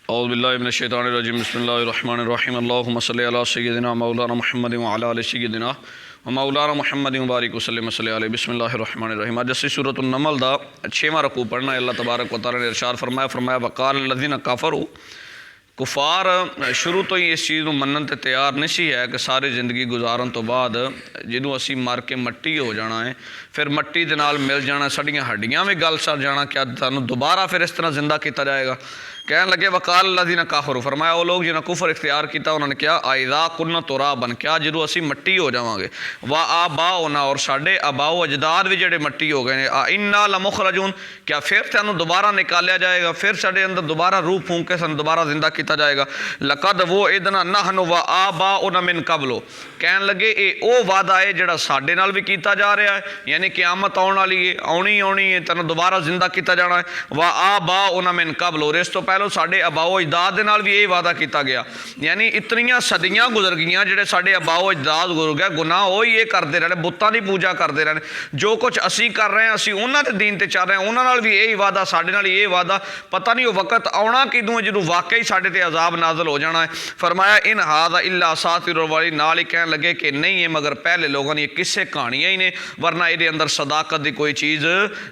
औज़ुबिल्लाहि मिनश्शैतानिर्रजीम बिस्मिल्लाहिर्रहमानिर्रहीम अल्लाहुम्मा सल्लि अला सय्यिदिना मौलाना मुहम्मद व अला आलि सय्यिदिना व मौलाना मुहम्मद व बारिक वसल्लम अलैहि बिस्मिल्लाहिर्रहमानिर्रहीम। अज असीं सूरत नमल दा 6वां रकू पढ़ना है। अल्लाह तबारक व तआला ने इरशाद फरमाया वक़ाल लज़ीना कफ़रू, कुफार शुरू तो ही इस चीज़ को मनन ते तैयार नहीं सी है कि सारी ज़िंदगी गुजारन तो बाद जदों असी मर के मट्टी हो जाना है, फिर मट्टी दे नाल मिल जाना, साड़ियाँ हड्डियाँ भी गल सड़ जाना, क्या सानू दोबारा फिर इस तरह जिंदा किया जाएगा। कहन लगे वकाल लज़ीना काफ़रू, फरमाया वो लोग जिन्हें कुफर इख्तियार किया उन्होंने क्या आइज़ा कुन्ना तुराबन, क्या जदों असी मट्टी हो जावांगे, वा आबाओना और साडे आबाओ अजदाद भी जेडे मट्टी हो गए ने, आ इन्ना लमुखरजून, क्या फिर सानू दोबारा निकालिया जाएगा, फिर साडे अंदर दोबारा रूह फूंक के सानू दोबारा जिंदा किया जाएगा। लकद वो इदना नहनु व आबाउना मिन कबलो, कहन लगे ये वो वादा है जिहड़ा साडे नाल भी किया जा रहा है, यानी क़यामत आउण वाली है, आउणी है, तेन दोबारा जिंदा किया जाना है। व आबाउना मिन कबलो, और इस तो पहले साडे अबाओ अजदाद दे नाल भी यही वादा किया गया, यानी इतनियां सदियां गुजर गईयां जिहड़े साडे अबाओ अजदाद गुजर गए, गुनाह वो ही ये करते रहे, बुत्तां दी पूजा करते रहे, जो कुछ असी कर रहे हैं असी उन्हां दे दीन ते चल रहे हैं, उन्हां नाल भी यही वादा, साडे नाल यही वादा, पता नहीं वो वक्त आउणा किदों है जदों वाकई साडे ते अजाब नाज़िल हो जाना है। फरमाया इन हादा इल्ला असातिरुल अव्वलीन, नाल ही कहन लगे कि नहीं है मगर पहले लोगों ने किस्से कहानियां ही ने, वरना ये अंदर सदाकत की कोई चीज़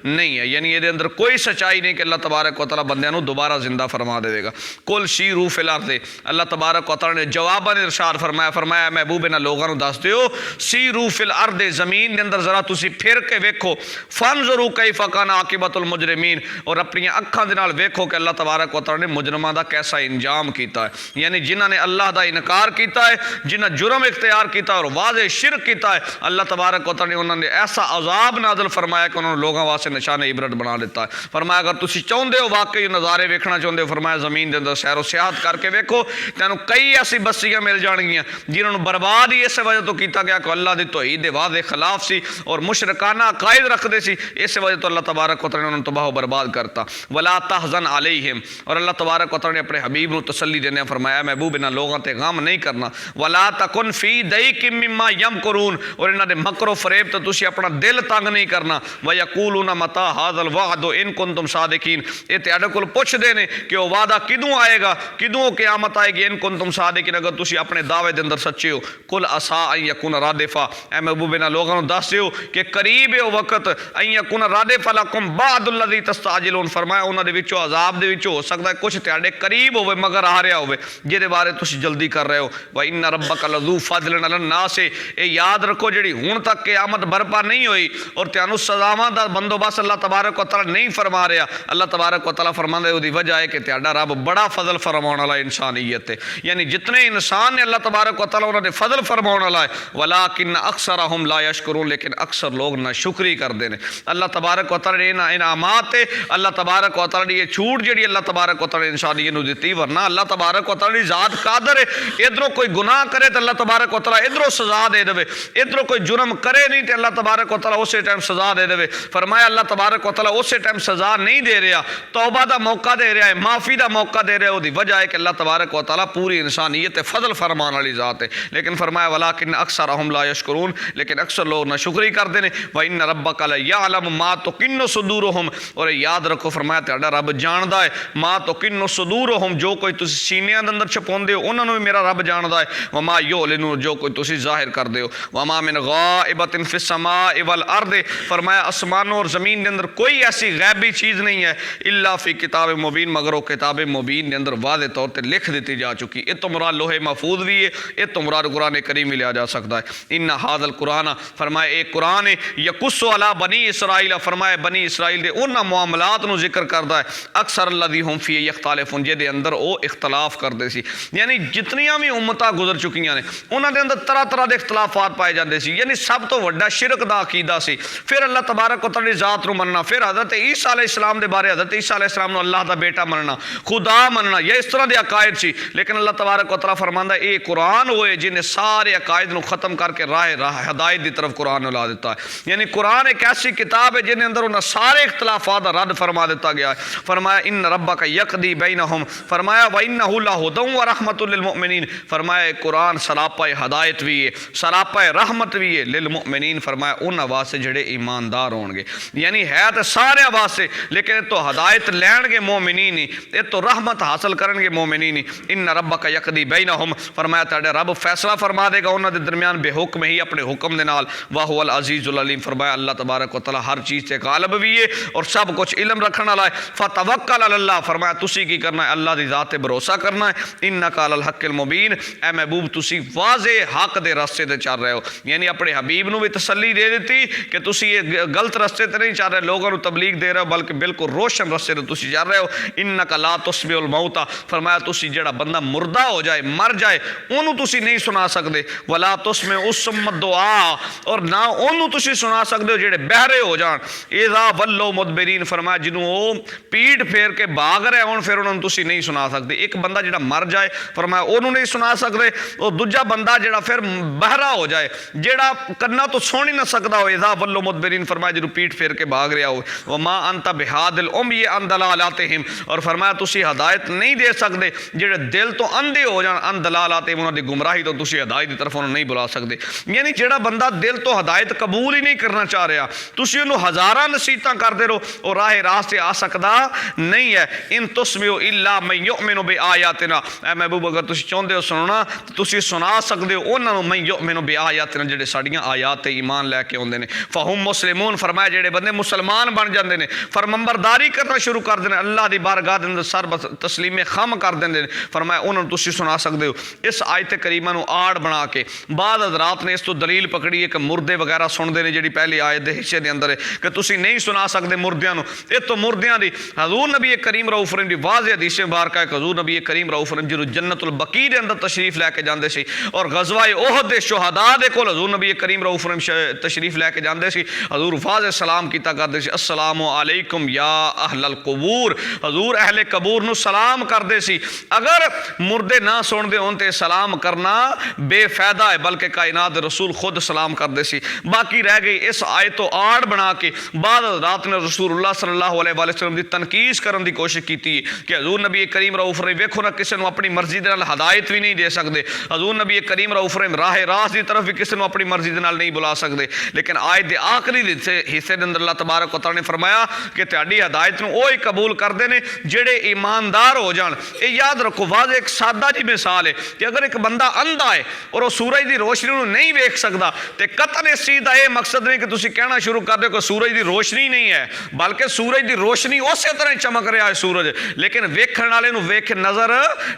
नहीं है, यानी ये अंदर कोई सच्चाई नहीं कि अल्लाह तबारक व तआला बंदियां नूं दोबारा जिंदा फरमा देगा। कुल शीरू फिल अर्ज़, अल्लाह तबारक व तआला ने जवाबन इरशाद फरमाया महबूब इन्हां लोगों नूं दस दिओ, सीरू फिल अर्ज़, ज़मीन के अंदर जरा तुसी फिर के वेखो, फंज़ुरू कैफ़ा काना आक़िबतुल मुजरिमीन, और अपनी अखां दे नाल वेखो कि अल्लाह तबारक व तआला ने मुजरमां दा कैसा इंजाम किया है, यानी जिन्हां ने अल्लाह का इनकार किया है, जिन्हां जुर्म इख्तियार किया और वाज़े शिरक किया है, अल्लाह तबारक व तआला ने उन्होंने ऐसा अजाब नाज़िल फरमाया कि उन्होंने लोगों वास्ते निशान इबरत बना दिता है। फरमाया अगर तुसी चाहते हो वाकई नज़ारे वेखना चाहते हो, फरमाया ज़मीन के अंदर सैरो सियाहत करके वेखो, तेन कई ऐसी बस्तियां मिल जाएगियां जिन्होंने बर्बाद ही इस वजह तो किया गया कि अल्लाह की तौहीद दे वादे खिलाफ सी और मुशरकाना अकायद रखते सी, इस वजह तो अल्लाह तबारक व तआला ने उन्होंने तबाह बर्बाद करता। वला तहज़न अलैहिम, और अल्लाह तबारक व तआला ने अपने हबीब को तसल्ली देने फरमाया महबूब इन्हां लोगों ते गम नहीं करना। वला तकुन फी दैकिम मिम्मा यमकुरून, और इन्हां दे मकरो फरेब तो तुसी अपना दिल तंग नहीं करना। व यकूलूना मता हाज़ल वादो इन कुंतुम सादिकीन, ये तेरे कोल पुछदे ने कि वो वादा किदों आएगा, किदों क़यामत आएगी, इन कुंतुम सादिकीन, अगर तुसी अपने दावे दे अंदर सच्चे हो। कुल असा अन यकुन रादिफा, ए महबूब इन्हां लोगों नूं दस दिओ कि करीब है वो वक्त, अन यकुन रादिफा लकुम बादुल्लज़ी तस्ताजिलून, फरमाया उन्हां दे विचों अजाब दे विचों हो सकदा है कुछ तेरे करीब होवे मगर आ रहा होवे जिहदे बारे तुसी जल्दी कर रहे हो। व इन्ना रब्बका लज़ू फ़ज़लिन अलन नास, ये याद रखो जिहड़ी हुण तक क़यामत बर्पा नहीं हुई और तुहानूं सज़ावां दा बंदोबस्त अल्लाह तबारक व तआला नहीं फरमा रहा, अल्लाह तबारक व तआला फरमांदा है उसदी वजह है कि तुहाडा रब बड़ा फजल फरमाउण वाला इंसानियत है, यानी जितने इंसान ने अल्लाह तबारक व तआला उन्होंने फजल फरमाउण वाला है। वलाकिन अक्सरहुम ला यशकुरून, लेकिन अक्सर लोग ना शुक्री करते हैं। अल्लाह तबारक व तआला ने इनामात है, अल्लाह तबारक व तआला ने ये छूट जी अल्लाह तबारक व तआला ने इंसानियत नूं दित्ती, वरना अल्लाह तबारक व तआला दी ज़ात कादर है, इधरों कोई गुनाह करे तो अल्लाह तबारक व तआला इधरों सज़ा दे देवे, इधरों कोई जुर्म करे नहीं तो अल्लाह तबारक व तआला उस टाइम सज़ा दे देवे। फरमाया अल्लाह तबारक व तआला उस टाइम सज़ा नहीं दे रहा, तौबा का मौका दे रहा है, माफ़ी का मौका दे रहा है, उसकी वजह है कि अल्लाह तबारक व तआला पूरी इंसानियत फजल फरमान वाली ज़ात है। लेकिन फरमाया वलाकिन अक्सरहुम ला यशकुरून, लेकिन अक्सर लोग नाशुक्री करते हैं। व इन्ना रब्बका लयअलमु मा तुकिन्नु सुदूरुहुम, और याद रखो फरमाया तुहाडा रब जानदा है मा तुकिन्नु सुदूरुहुम, जो कोई तुसी सीनियां दे अंदर छपाउंदे हो उन्हां नूं भी मेरा रब जानदा है। व मा युलिनू, जो कोई तुसी जाहिर करदे हो। व मा मिन गाइबतिन फिस समाइ वल अर्द, फरमाया आसमानों और ज़मीन के अंदर कोई ऐसी गैबी चीज़ नहीं है इल्ला फ़ी किताब मुबीन, मगर वो किताब मुबीन के अंदर वाज़े तौर पर लिख दी जा चुकी। ये तो मुराद लोहे महफूज भी है, ये तो मुराद कुरान करीम ही लिया जा सकता है। इन्ना हाज़ल कुरान, फरमाया एक कुरान है यकुस्सु अला बनी इसराइल, फरमाया बनी इसराइल के उन्हां मामलात नूं जिक्र करता है अक्सर लदी हुम फ़ी यख्तालिफून, जिहदे अंदर वो इख्तलाफ करते सी, यानी जितनियां भी उम्मतां गुजर चुकियां ने उन्हां दे अंदर तरह तरह के इख्तलाफात पाए जाते सी, यानी सब तो वड्डा शिरक दा अकीदा सी, फिर अल्लाह तबारक व तआला दी ज़ात नूं मनना, फिर हज़रत ईसा अलैहिस्सलाम दे बारे हज़रत ईसा अलैहिस्सलाम नूं अल्लाह दा बेटा मनना, खुदा मनना, या इस तरह के अकायद सी। लेकिन अल्लाह तबारक व तआला फरमांदा ये कुरान होए जिन्हें सारे अकायद नूं ख़त्म करके राह हदायत की तरफ कुरान नूं ला दिता है, यानी कुरान एक ऐसी किताब है जिन्हें अंदर उन्हें सारे इख्तलाफात का रद्द फरमा दिता गया है। फरमाया इन रब्बका यक़दी बैनहुम, फरमाया व इन्नहु लहुदन व रहमतुल लिल मुमिनीन, फरमाया कुरान सरापा हदायत भी है, सरापा रहमत भी है लिल मुमिनीन, फरमाया उन वास्ते जिहड़े ईमानदार होणगे। यानी है तो सारे वास्ते, लेकिन तो हदायत लैणगे मोमिनीन ही, ये तो रहमत हासिल करनगे मोमिनीन ही। इन्ना रब्बका यक़दी बैनहुम, फरमाया तुहाडे रब फैसला फरमा देगा उन्हां दे दरमियान बेहुक्म ही, अपने हुक्म दे नाल। वा हुवल अज़ीज़ुल अलीम, फरमाया अल्लाह तबारक व तआला हर चीज़ ते गालिब भी है और सब कुछ इल्म रखने वाला है। फतवक्कल अलल्लाह, फरमाया तुसी की करना है, अल्लाह दी ज़ात ते भरोसा करना है। इन्नका अलल हक़्क़िल मुबीन, ए महबूब तुसी वाज़े हक दे रस्ते ते चल रहे हो। यानी अपने हबीब नूं भी तसल्ली दे दी कि तुसी ये गलत रस्ते ते नहीं चल रहे, लोगों को तबलीग दे रहे हो, बल्कि बिल्कुल रोशन रस्ते ते तुसी चल रहे हो। इन्नका ला तुस्मिउल मौता, फरमाया तुसी जेड़ा बंदा मुर्दा हो जाए, मर जाए, उन्होंने तुसी नहीं सुना सकते। वला तुस्मिउ उस्सुम्म दुआ, और ना उन्होंने तुसी सुना सकते हो जेड़े बहरे हो जान। इज़ा वल्लो मुदबिरीन, फरमाया जिन्हों वो पीठ फेर के भाग रहे होण, फिर उन्होंने तुसी नहीं सुना सकते। एक बंदा जेड़ा मर जाए, फरमाया उन्होंने नहीं सुना सकते, और दूजा बंदा जेड़ा फिर बहरा हो जाए, जेड़ा कन्ना तो सुन ही ना सकता हो। इज़ा वल्लो मुदबिरीन, फरमाया जिन्हों पीठ फेर के भाग रहा हो। वमा अंता बिहादिल उम्मी अन दलालातिहिम, और फरमाया तुसी हदायत नहीं दे सकते जेड़े दिल तो अंधे हो जान, अन दलालातिहिम, उन्होंने गुमराही तो तुसी हदायत की तरफ उन्होंने नहीं बुला सकते। यानी जेड़ा बंदा दिल तो हदायत कबूल ही नहीं करना चाह रहा, तुसी उन्होंने हज़ारां नसीहतां करते रहो और राह रास्ते आ सकता नहीं है। इन तुस्मिउ इल्ला मन युमिनु बि आयातिना, ऐ महबूब अगर तुसी चाहते हो सुनना तो तुसी सुना सकते हो उन्होंने मन युमिनु बि आयातिना, जेड़े साड़ियां आयात ते ईमान लैके आउंदे ने। फहुम मुस्लिमून, फरमाया जेड़े बंदे मुसलमान बन जाते हैं, फरमंबरदारी करना शुरू कर देने, अल्लाह की बारगाह दे अंदर सर तस्लीमे खम कर देंगे, फरमाया उन्होंने तुसी सुना सकते हो। इस आयत करीमा नूं आड़ बना के बाद हज़रात ने इस तो दलील पकड़ी है कि मुर्दे वगैरह सुनते हैं, जी पहली आयत के हिस्से के अंदर है कि तुसी नहीं सुना सकते मुर्दियां नूं। ये तो मुर्दियां दी हज़ूर नबी करीम रऊफ़ रहीम दी वाज़े हदीस मुबारक है कि हज़ूर नबी करीम रऊफ़ रहीम जो जन्नतुल बकी दे अंदर तशरीफ लैके जाते सी, और ग़ज़वाए ओहद दे शुहदा दे कोल हज़ूर नबी करीम रऊफ़ रहीम तशरीफ लैके जाते सी। हज़ूर वाज़े सलाम किया करते सी, अस्सलामु अलैकुम या अहलल कबूर, हज़ूर अहले कबूर नूं सलाम करते सी। अगर मुर्दे ना सुनते होन ते सलाम करना बेफायदा है, बल्कि कायनात रसूल खुद सलाम करते सी। बाकी रह गई इस आयत तो आड़ बना के बाद रात ने रसूलुल्लाह सल्लल्लाहु अलैहि वसल्लम की तनकीस करने की कोशिश की कि हज़ूर नबी करीम रऊफ़ रहीम वेखो ना किसी को अपनी मर्जी के हदायत भी नहीं दे सकते, हज़ूर नबी करीम रऊफ़ रहीम राह रास की तरफ भी किसी को अपनी मर्जी के नहीं बुला सकते। लेकिन आयत के आखिरी हिस्से के अंदर अल्लाह तबारक व तआला ने फरमाया कि तुहाडी हदायत नूं ओही कबूल करते हैं जेड़े ईमानदार हो जान। ये याद रखो, वाज़ एक सादा जी मिसाल है कि अगर एक बंदा अंधा है और वह सूरज की रोशनी को नहीं वेख सकता, तो कतन इस चीज़ का यह मकसद नहीं कि तुम कहना शुरू कर दो कि सूरज की रोशनी नहीं है, बल्कि सूरज की रोशनी उस तरह चमक रहा है सूरज, लेकिन वेखण वाले नूं वेख नज़र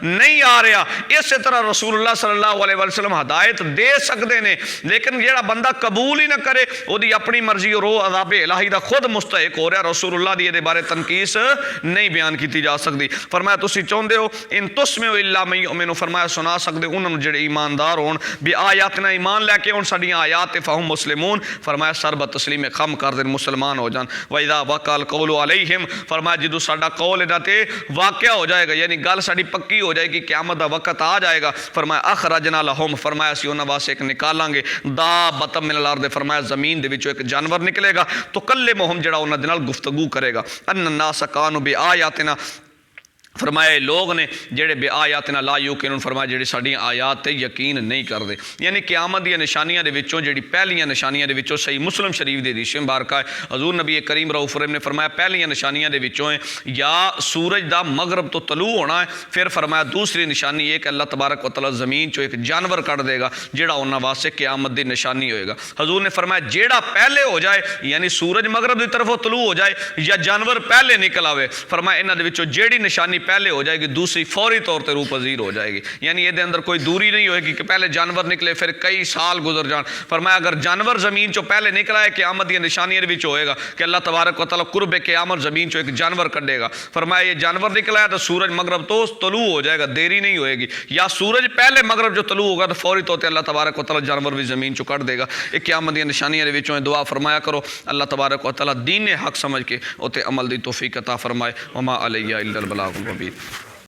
नहीं आ रहा। इस तरह रसूलुल्लाह सल्लल्लाहु अलैहि वसल्लम हदायत दे सकते हैं, लेकिन जिहड़ा बंदा कबूल ही ना करे उसकी अपनी मर्जी और वह अज़ाब इलाही का खुद मुस्तहिक हो रहा। रसूलुल्लाह दी इहदे बारे तनकीस नहीं बयान की जा सकती। फरमाया तुसी चाहते हो इन तुस्मिउ इल्ला मन युमिनु, फरमाया सुना सकते उन्होंने जेड़े ईमानदार होन भी आयात ना ईमान लैके आउण साडियां आयात ते फहुम मुस्लिमून, फरमाया सरब तस्लीम खम कर देन मुसलमान हो जान। वइदा वकाल कौलु अलैहिम, फरमाया जिदों साडा कौल इन्हां ते वाक़या हो जाएगा, यानी गल साडी पक्की हो जाएगी, क़यामत दा वक़्त आ जाएगा। फरमाया अखरजना लहुम, फरमाया असीं उन्हां वास्ते एक निकालांगे दाबतम मिनल अर्द, फरमाया ज़मीन दे विचों एक जानवर निकलेगा तो कल्ले मोहम जेड़ा उन्हां दे नाल गुफ्तगू करेगा। अन्नास कानु बि आयातिना, फरमाया लोग ने जेड़े बे आयात ना ला यूकिन, फरमाया जेड़े साडियां आयात ते यकीन नहीं करते। यानी क़यामत दी निशानियां दे विचों जेड़ी पहलियां निशानियां दे विचों सही मुस्लिम शरीफ दी हदीस मुबारक है हज़ूर नबी करीम रऊफ़ रहीम ने फरमाया पहलियां निशानियां दे विचों है या सूरज दा मगरब तो तलू होना है, फिर फरमाया दूसरी निशानी ये कि अल्लाह तबारक व तआला ज़मीन चो एक जानवर कढ़ देगा जेड़ा उन्हां वास्ते क़यामत दी निशानी होएगा। हज़ूर ने फरमाया जेड़ा पहले हो जाए, यानी सूरज मगरब की तरफ तलू हो जाए या जानवर पहले निकल आवे, फरमाया इन्हां दे विचों जेड़ी निशानी पहले हो जाएगी दूसरी फौरी तौर पर रूह पजीर हो जाएगी। यानी ये अंदर कोई दूरी नहीं होगी कि पहले जानवर निकले फिर कई साल गुजर जान। फरमाया अगर जानवर जमीन चो पहले निकला है क़यामत दी निशानियां विच होएगा कि अल्लाह तबारक व तआला कुर्ब क़यामत जमीन चो एक जानवर कढ़ेगा। फरमाया ये जानवर निकला है तो सूरज मगरब तो तलू हो जाएगा, देरी नहीं होएगी, या सूरज पहले मगरब जो तलू होगा तो फौरी तौर पर अल्लाह तबारक व तआला जानवर भी जमीन चो कढ़ देगा। ये क़यामत दी निशानियां विचों दुआ फरमाया करो अल्लाह तबारक व तआला दीन हक समझ के उते अमल दी तौफीक अता फरमाए। वमा अलैया इल्लल बलागुल मुबीन।